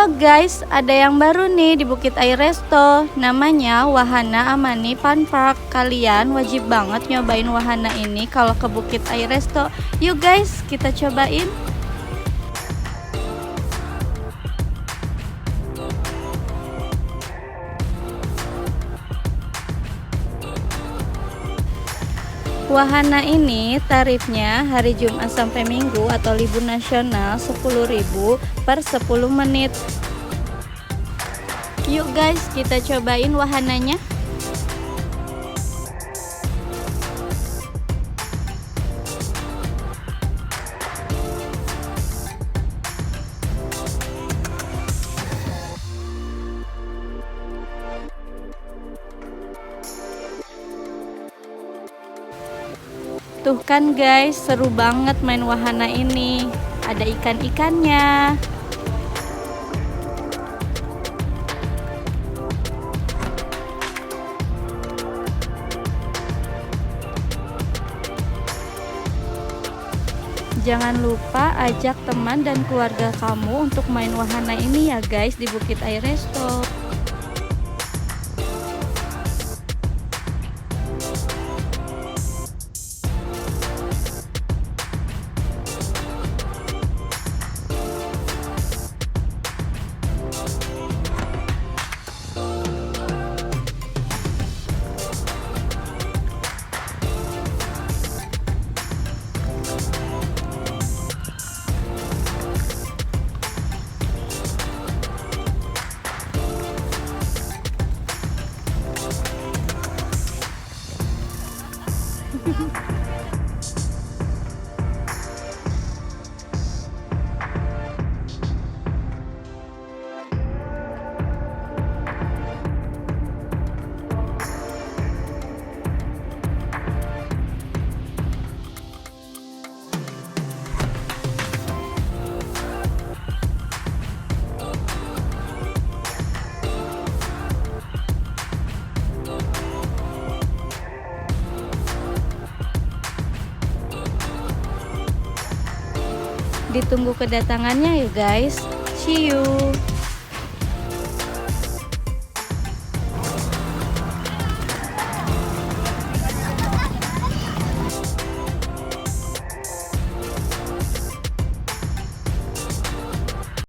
Halo guys, ada yang baru nih di Bukit Air Resto. Namanya Wahana Amani Fun Park. Kalian wajib banget nyobain wahana ini kalau ke Bukit Air Resto. Yuk guys, kita cobain. Wahana ini tarifnya hari Jumat sampai Minggu atau libur nasional 10.000 per 10 menit. Yuk guys, kita cobain wahananya. Tuh kan guys, seru banget main wahana ini. Ada ikan-ikannya. Jangan lupa ajak teman dan keluarga kamu untuk main wahana ini ya guys di Bukit Air Resto. Ditunggu kedatangannya ya guys. See you.